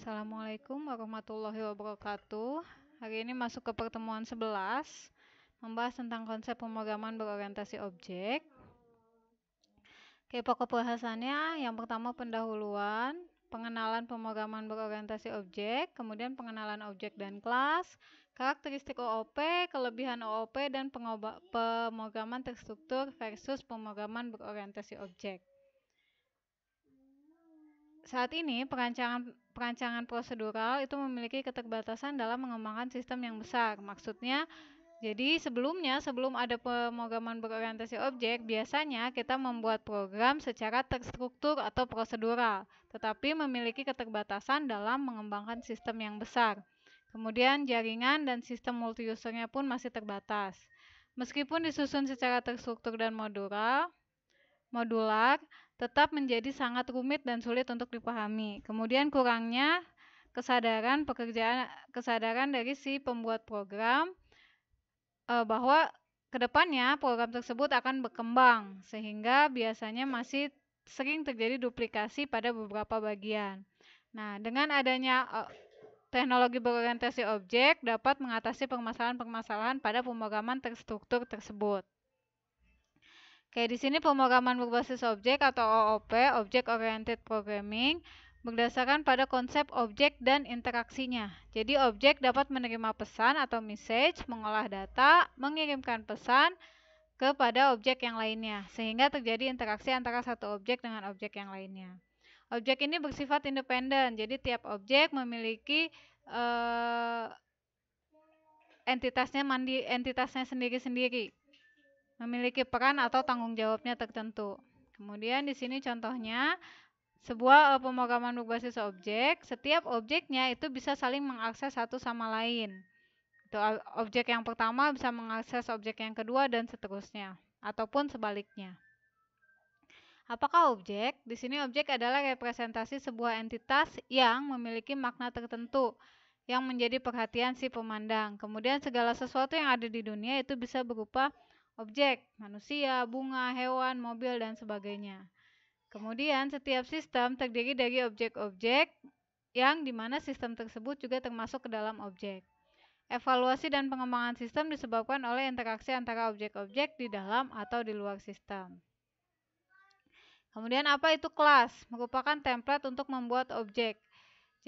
Assalamualaikum warahmatullahi wabarakatuh. Hari ini masuk ke pertemuan 11, membahas tentang konsep pemrograman berorientasi objek. Oke, pokok bahasannya yang pertama pendahuluan, pengenalan pemrograman berorientasi objek, kemudian pengenalan objek dan kelas, karakteristik OOP, kelebihan OOP, dan pemrograman terstruktur versus pemrograman berorientasi objek. Saat ini perancangan prosedural itu memiliki keterbatasan dalam mengembangkan sistem yang besar. Maksudnya, jadi sebelum ada pemrograman berorientasi objek, biasanya kita membuat program secara terstruktur atau prosedural, tetapi memiliki keterbatasan dalam mengembangkan sistem yang besar. Kemudian jaringan dan sistem multi-usernya pun masih terbatas. Meskipun disusun secara terstruktur dan modular, tetap menjadi sangat rumit dan sulit untuk dipahami. Kemudian kurangnya kesadaran dari si pembuat program bahwa kedepannya program tersebut akan berkembang, sehingga biasanya masih sering terjadi duplikasi pada beberapa bagian. Nah, dengan adanya teknologi berorientasi objek dapat mengatasi permasalahan-permasalahan pada pemrograman terstruktur tersebut. Oke, di sini pemrograman berbasis objek atau OOP, Object Oriented Programming, berdasarkan pada konsep objek dan interaksinya. Jadi objek dapat menerima pesan atau message, mengolah data, mengirimkan pesan kepada objek yang lainnya, sehingga terjadi interaksi antara satu objek dengan objek yang lainnya. Objek ini bersifat independen, jadi tiap objek memiliki entitasnya sendiri-sendiri, memiliki peran atau tanggung jawabnya tertentu. Kemudian di sini contohnya sebuah pemrograman berbasis objek, setiap objeknya itu bisa saling mengakses satu sama lain. Itu objek yang pertama bisa mengakses objek yang kedua dan seterusnya, ataupun sebaliknya. Apakah objek? Di sini objek adalah representasi sebuah entitas yang memiliki makna tertentu yang menjadi perhatian si pemandang. Kemudian segala sesuatu yang ada di dunia itu bisa berupa objek, manusia, bunga, hewan, mobil, dan sebagainya. Kemudian setiap sistem terdiri dari objek-objek yang dimana sistem tersebut juga termasuk ke dalam objek. Evaluasi dan pengembangan sistem disebabkan oleh interaksi antara objek-objek di dalam atau di luar sistem. Kemudian apa itu kelas? Merupakan template untuk membuat objek.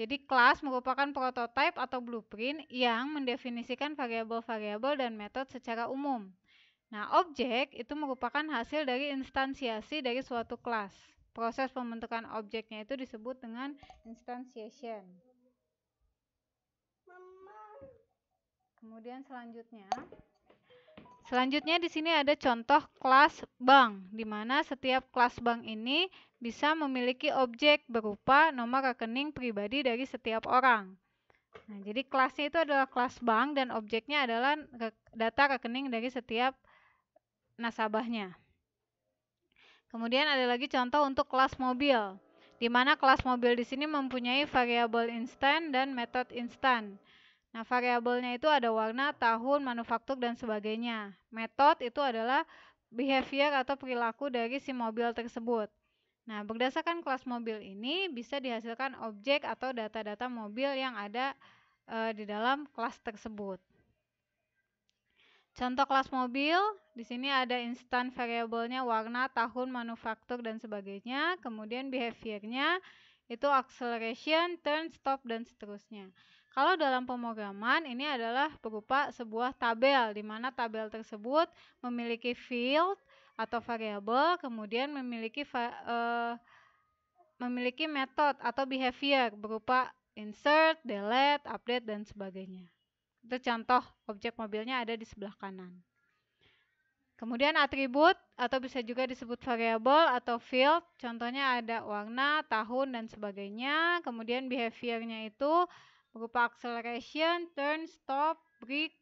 Jadi kelas merupakan prototipe atau blueprint yang mendefinisikan variabel-variabel dan metode secara umum. Nah, objek itu merupakan hasil dari instansiasi dari suatu kelas. Proses pembentukan objeknya itu disebut dengan instantiation. Kemudian selanjutnya di sini ada contoh kelas bank, di mana setiap kelas bank ini bisa memiliki objek berupa nomor rekening pribadi dari setiap orang. Nah, jadi kelasnya itu adalah kelas bank dan objeknya adalah data rekening dari setiap nasabahnya. Kemudian ada lagi contoh untuk kelas mobil, di mana kelas mobil di sini mempunyai variabel instan dan metode instan. Nah, variabelnya itu ada warna, tahun, manufaktur, dan sebagainya. Metode itu adalah behavior atau perilaku dari si mobil tersebut. Nah, berdasarkan kelas mobil ini bisa dihasilkan objek atau data-data mobil yang ada di dalam kelas tersebut. Contoh kelas mobil, di sini ada instan variabelnya warna, tahun, manufaktur, dan sebagainya. Kemudian behaviornya itu acceleration, turn, stop, dan seterusnya. Kalau dalam pemrograman ini adalah berupa sebuah tabel, di mana tabel tersebut memiliki field atau variabel, kemudian memiliki metode atau behavior berupa insert, delete, update, dan sebagainya. Itu contoh objek mobilnya ada di sebelah kanan. Kemudian atribut atau bisa juga disebut variabel atau field, contohnya ada warna, tahun, dan sebagainya. Kemudian behaviornya itu berupa acceleration, turn, stop, break.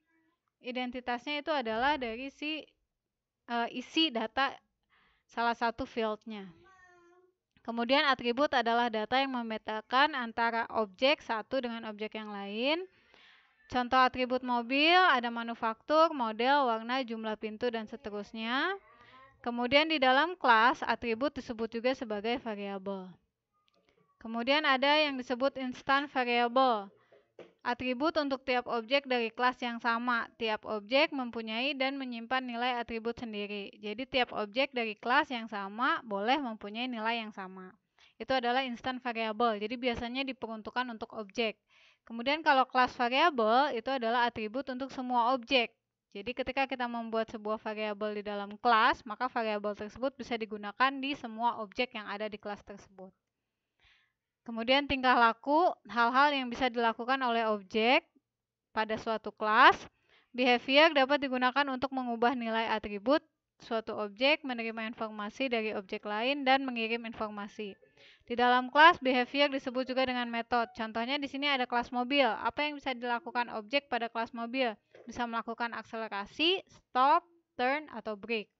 Identitasnya itu adalah dari si isi data salah satu fieldnya. Kemudian atribut adalah data yang memetakan antara objek satu dengan objek yang lain. Contoh atribut mobil ada manufaktur, model, warna, jumlah pintu, dan seterusnya. Kemudian di dalam kelas, atribut disebut juga sebagai variabel. Kemudian ada yang disebut instant variable. Atribut untuk tiap objek dari kelas yang sama. Tiap objek mempunyai dan menyimpan nilai atribut sendiri. Jadi tiap objek dari kelas yang sama boleh mempunyai nilai yang sama. Itu adalah instant variable. Jadi biasanya diperuntukkan untuk objek. Kemudian kalau kelas variabel itu adalah atribut untuk semua objek. Jadi ketika kita membuat sebuah variabel di dalam kelas, maka variabel tersebut bisa digunakan di semua objek yang ada di kelas tersebut. Kemudian tingkah laku, hal-hal yang bisa dilakukan oleh objek pada suatu kelas. Behavior dapat digunakan untuk mengubah nilai atribut suatu objek, menerima informasi dari objek lain, dan mengirim informasi. Di dalam kelas, behavior disebut juga dengan metode. Contohnya di sini ada kelas mobil. Apa yang bisa dilakukan objek pada kelas mobil? Bisa melakukan akselerasi, stop, turn, atau brake.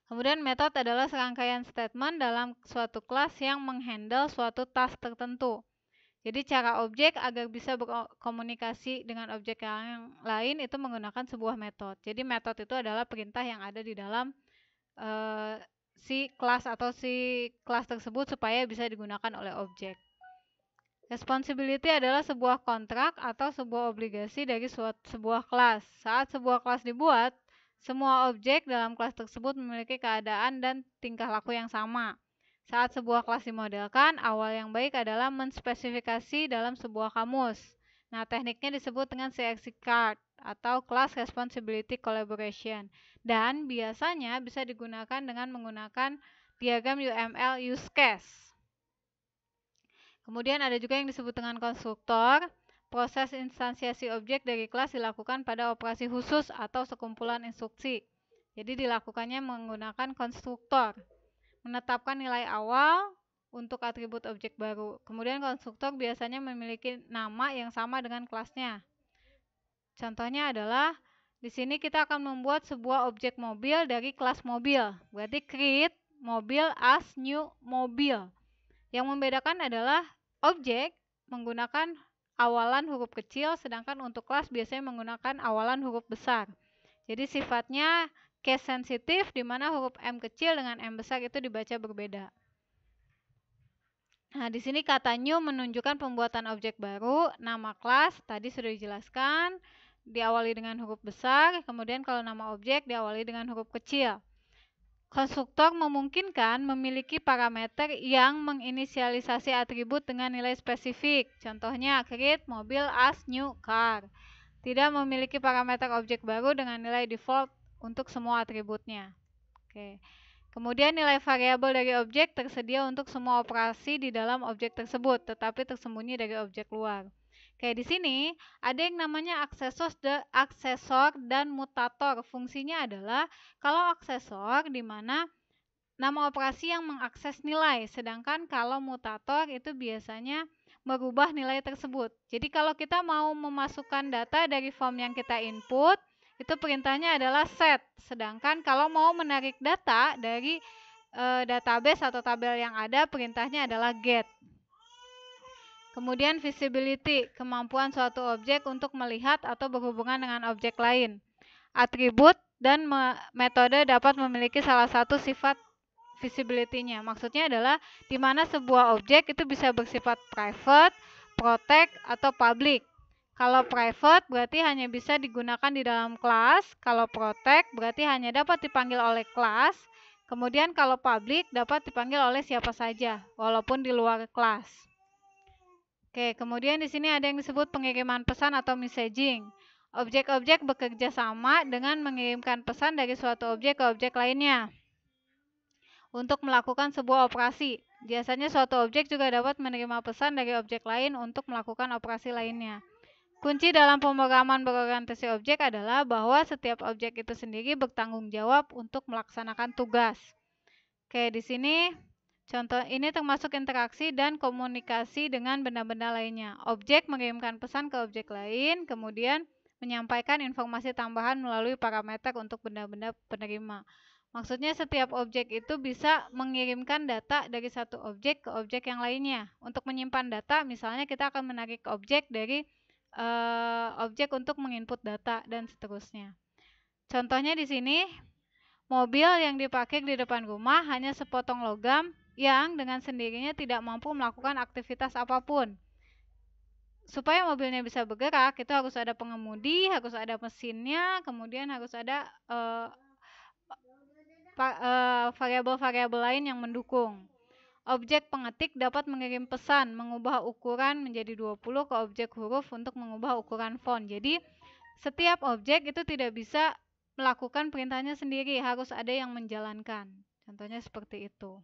Kemudian metode adalah serangkaian statement dalam suatu kelas yang menghandle suatu task tertentu. Jadi cara objek agar bisa berkomunikasi dengan objek yang lain itu menggunakan sebuah metode. Jadi metode itu adalah perintah yang ada di dalam si kelas atau si kelas tersebut supaya bisa digunakan oleh objek. Responsibility adalah sebuah kontrak atau sebuah obligasi dari sebuah kelas. Saat sebuah kelas dibuat, semua objek dalam kelas tersebut memiliki keadaan dan tingkah laku yang sama. Saat sebuah kelas dimodelkan, awal yang baik adalah menspesifikasi dalam sebuah kamus. Nah, tekniknya disebut dengan CXC card atau Class Responsibility Collaboration. Dan biasanya bisa digunakan dengan menggunakan diagram UML use case. Kemudian ada juga yang disebut dengan konstruktor. Proses instansiasi objek dari kelas dilakukan pada operasi khusus atau sekumpulan instruksi. Jadi dilakukannya menggunakan konstruktor. Menetapkan nilai awal untuk atribut objek baru. Kemudian konstruktor biasanya memiliki nama yang sama dengan kelasnya. Contohnya adalah di sini kita akan membuat sebuah objek mobil dari kelas mobil. Berarti create mobil as new mobil. Yang membedakan adalah objek menggunakan awalan huruf kecil, sedangkan untuk kelas biasanya menggunakan awalan huruf besar. Jadi sifatnya case sensitif, di mana huruf M kecil dengan M besar itu dibaca berbeda. Nah, di sini kata new menunjukkan pembuatan objek baru. Nama kelas tadi sudah dijelaskan, diawali dengan huruf besar, kemudian kalau nama objek diawali dengan huruf kecil. Konstruktor memungkinkan memiliki parameter yang menginisialisasi atribut dengan nilai spesifik. Contohnya, create mobil as new car. Tidak memiliki parameter objek baru dengan nilai default untuk semua atributnya. Oke. Kemudian nilai variabel dari objek tersedia untuk semua operasi di dalam objek tersebut, tetapi tersembunyi dari objek luar. Kayak di sini ada yang namanya aksesor dan mutator. Fungsinya adalah kalau aksesor di mana nama operasi yang mengakses nilai, sedangkan kalau mutator itu biasanya merubah nilai tersebut. Jadi kalau kita mau memasukkan data dari form yang kita input, itu perintahnya adalah set. Sedangkan kalau mau menarik data dari database atau tabel yang ada, perintahnya adalah get. Kemudian visibility, kemampuan suatu objek untuk melihat atau berhubungan dengan objek lain. Atribut dan metode dapat memiliki salah satu sifat visibility-nya. Maksudnya adalah di mana sebuah objek itu bisa bersifat private, protect, atau public. Kalau private berarti hanya bisa digunakan di dalam kelas, kalau protect berarti hanya dapat dipanggil oleh kelas, kemudian kalau public dapat dipanggil oleh siapa saja, walaupun di luar kelas. Oke, kemudian di sini ada yang disebut pengiriman pesan atau messaging. Objek-objek bekerja sama dengan mengirimkan pesan dari suatu objek ke objek lainnya untuk melakukan sebuah operasi. Biasanya suatu objek juga dapat menerima pesan dari objek lain untuk melakukan operasi lainnya. Kunci dalam pemrograman berorientasi objek adalah bahwa setiap objek itu sendiri bertanggung jawab untuk melaksanakan tugas. Oke, di sini contoh ini termasuk interaksi dan komunikasi dengan benda-benda lainnya. Objek mengirimkan pesan ke objek lain, kemudian menyampaikan informasi tambahan melalui parameter untuk benda-benda penerima. Maksudnya setiap objek itu bisa mengirimkan data dari satu objek ke objek yang lainnya. Untuk menyimpan data, misalnya kita akan menarik objek dari objek untuk menginput data dan seterusnya. Contohnya di sini, mobil yang diparkir di depan rumah hanya sepotong logam yang dengan sendirinya tidak mampu melakukan aktivitas apapun. Supaya mobilnya bisa bergerak, itu harus ada pengemudi, harus ada mesinnya, kemudian harus ada variabel-variabel lain yang mendukung. Objek pengetik dapat mengirim pesan, mengubah ukuran menjadi 20 ke objek huruf untuk mengubah ukuran font. Jadi, setiap objek itu tidak bisa melakukan perintahnya sendiri, harus ada yang menjalankan. Contohnya seperti itu.